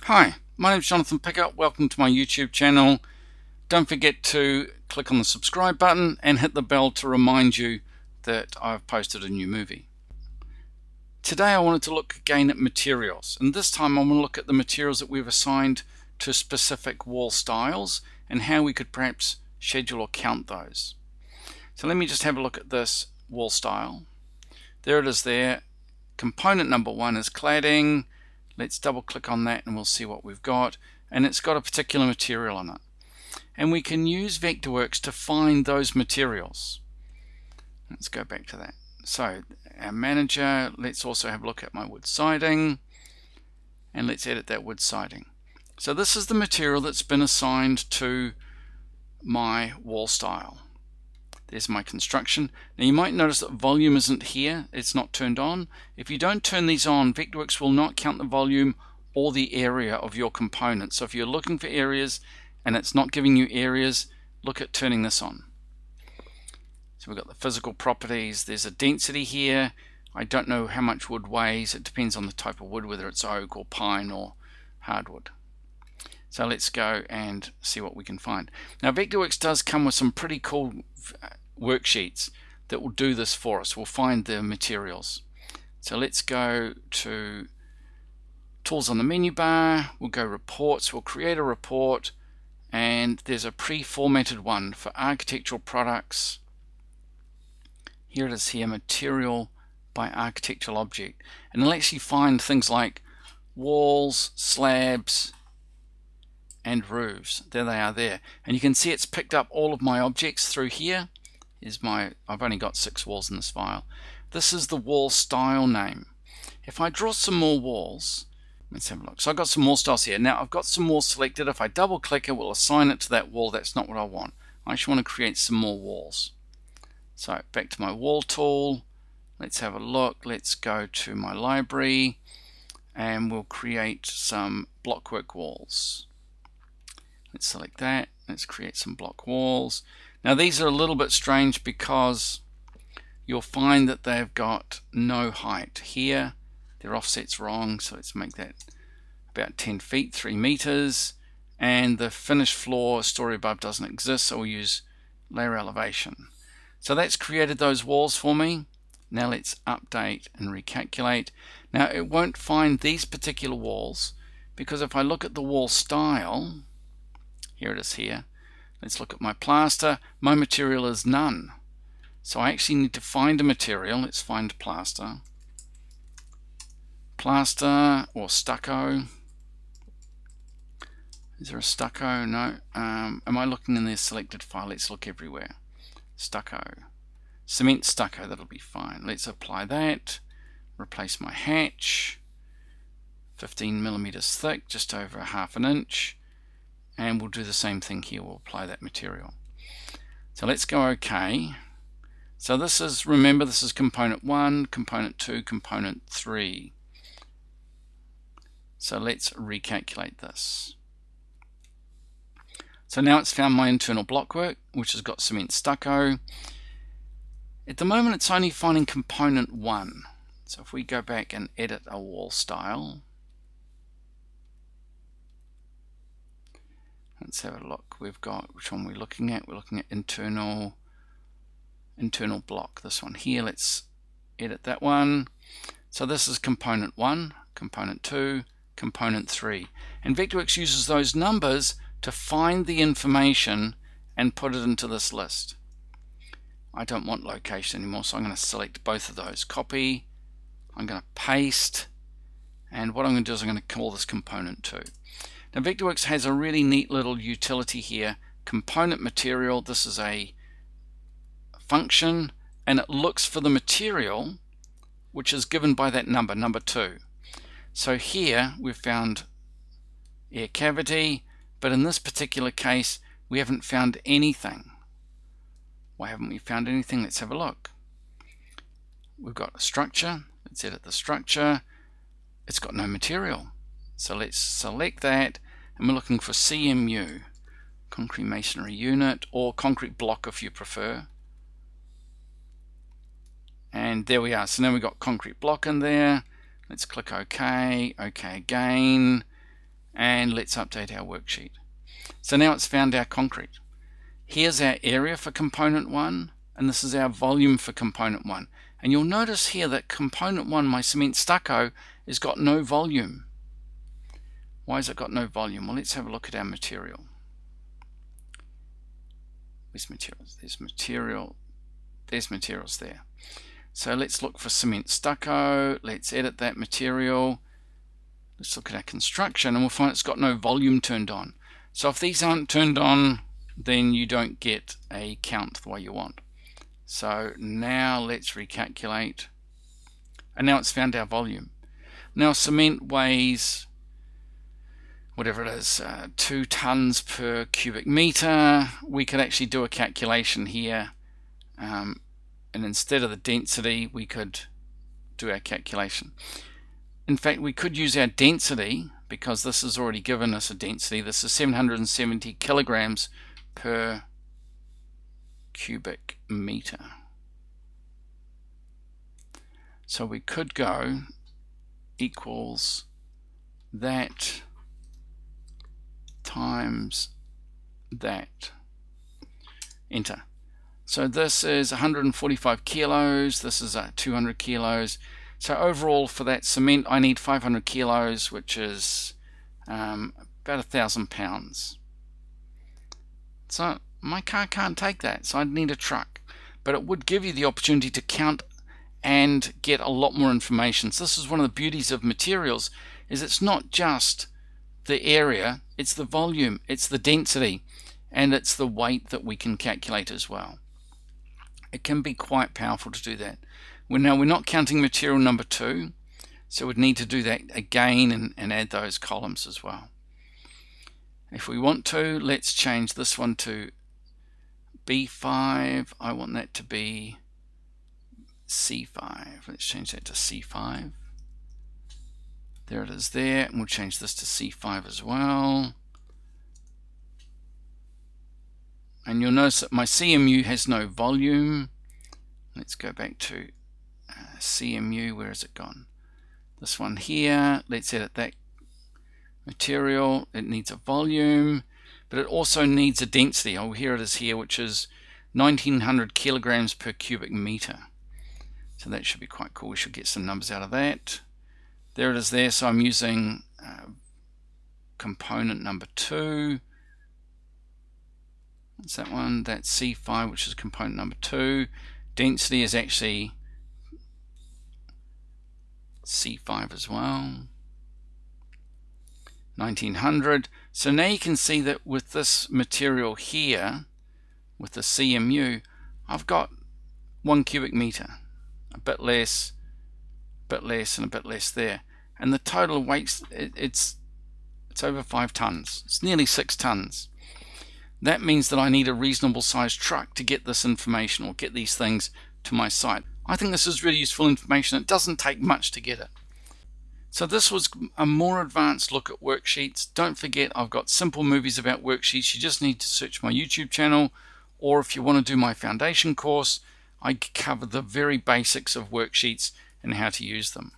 Hi, my name is Jonathan Pickett. Welcome to my YouTube channel. Don't forget to click on the subscribe button and hit the bell to remind you that I've posted a new movie. Today I wanted to look again at materials, and this time I'm going to look at the materials that we've assigned to specific wall styles and how we could perhaps schedule or count those. So let me just have a look at this wall style. There it is there. Component number 1 is cladding. Let's double click on that and we'll see what we've got, and it's got a particular material on it, and we can use Vectorworks to find those materials. Let's go back to that. So our manager, let's also have a look at my wood siding, and let's edit that wood siding. So this is the material that's been assigned to my wall style. There's my construction. Now you might notice that volume isn't here, it's not turned on. If you don't turn these on, Vectorworks will not count the volume or the area of your component. So if you're looking for areas and it's not giving you areas, look at turning this on. So we've got the physical properties, there's a density here. I don't know how much wood weighs, it depends on the type of wood, whether it's oak or pine or hardwood. So let's go and see what we can find. Now Vectorworks does come with some pretty cool worksheets that will do this for us. We'll find the materials. So let's go to Tools on the menu bar, we'll go Reports, we'll create a report, and there's a pre-formatted one for architectural products. Here it is here, Material by Architectural Object. And it'll actually find things like walls, slabs, and roofs. There they are there, and you can see it's picked up all of my objects through here. I've only got 6 walls in this file. This is the wall style name. If I draw some more walls, let's have a look. So I've got some wall styles here. Now I've got some walls selected. If I double click, it will assign it to that wall. That's not what I want. I actually want to create some more walls. So back to my wall tool, let's have a look. Let's go to my library and we'll create some blockwork walls. Let's select that. Let's create some block walls. Now these are a little bit strange because you'll find that they've got no height here. Their offset's wrong, so let's make that about 10 feet, 3 meters. And the finished floor story above doesn't exist, so we'll use layer elevation. So that's created those walls for me. Now let's update and recalculate. Now it won't find these particular walls because if I look at the wall style, here it is here. Let's look at my plaster. My material is none. So I actually need to find a material. Let's find plaster. Plaster or stucco. Is there a stucco? No. Am I looking in the selected file? Let's look everywhere. Stucco. Cement stucco, that'll be fine. Let's apply that. Replace my hatch. 15 millimeters thick, just over 1/2 inch. And we'll do the same thing here. We'll apply that material. So let's go OK. So this is, remember, this is component 1, component 2, component 3. So let's recalculate this. So now it's found my internal blockwork, which has got cement stucco. At the moment it's only finding component 1. So if we go back and edit a wall style, let's have a look. We've got, which one we're looking at? We're looking at internal block. This one here. Let's edit that one. So this is component 1, component 2, component 3. And Vectorworks uses those numbers to find the information and put it into this list. I don't want location anymore, so I'm going to select both of those. Copy. I'm going to paste. And what I'm going to do is I'm going to call this component 2. Now Vectorworks has a really neat little utility here, component material. This is a function and it looks for the material which is given by that number, number 2. So here we've found air cavity, but in this particular case we haven't found anything. Why haven't we found anything? Let's have a look. We've got a structure. Let's edit the structure. It's got no material. So let's select that, and we're looking for CMU, concrete masonry unit, or concrete block if you prefer. And there we are. So now we've got concrete block in there. Let's click OK, OK again, And let's update our worksheet. So now it's found our concrete. Here's our area for component 1, and this is our volume for component 1. And you'll notice here that component 1, my cement stucco, has got no volume. Why has it got no volume? Well, let's have a look at our material. There's materials. There's materials there. So let's look for cement stucco. Let's edit that material. Let's look at our construction, and we'll find it's got no volume turned on. So if these aren't turned on, then you don't get a count the way you want. So now let's recalculate, and now it's found our volume. Now cement weighs whatever it is, 2 tons per cubic meter. We could actually do a calculation here, and instead of the density we could do our calculation. In fact, we could use our density, because this has already given us a density. This is 770 kilograms per cubic meter. So we could go equals that times that. Enter. So this is 145 kilos, this is 200 kilos. So overall for that cement I need 500 kilos, which is about 1,000 pounds. So my car can't take that, so I'd need a truck. But it would give you the opportunity to count and get a lot more information. So this is one of the beauties of materials, is it's not just the area, it's the volume, it's the density, and it's the weight that we can calculate as well. It can be quite powerful to do that. Now we're not counting material number 2, so we'd need to do that again and add those columns as well. If we want to, let's change this one to B5. I want that to be C5. Let's change that to C5. There it is there, and we'll change this to C5 as well. And you'll notice that my CMU has no volume. Let's go back to CMU. Where has it gone? This one here. Let's edit that material. It needs a volume, but it also needs a density. Oh, here it is here, which is 1900 kilograms per cubic meter. So that should be quite cool. We should get some numbers out of that. There it is there. So I'm using component number 2. What's that one? That's C5, which is component number 2. Density is actually C5 as well. 1900. So now you can see that with this material here, with the CMU, I've got 1 cubic meter, a bit less, and a bit less there. And the total weight, it's over 5 tons. It's nearly 6 tons. That means that I need a reasonable sized truck to get this information or get these things to my site. I think this is really useful information. It doesn't take much to get it. So this was a more advanced look at worksheets. Don't forget, I've got simple movies about worksheets. You just need to search my YouTube channel, or if you want to do my foundation course, I cover the very basics of worksheets and how to use them.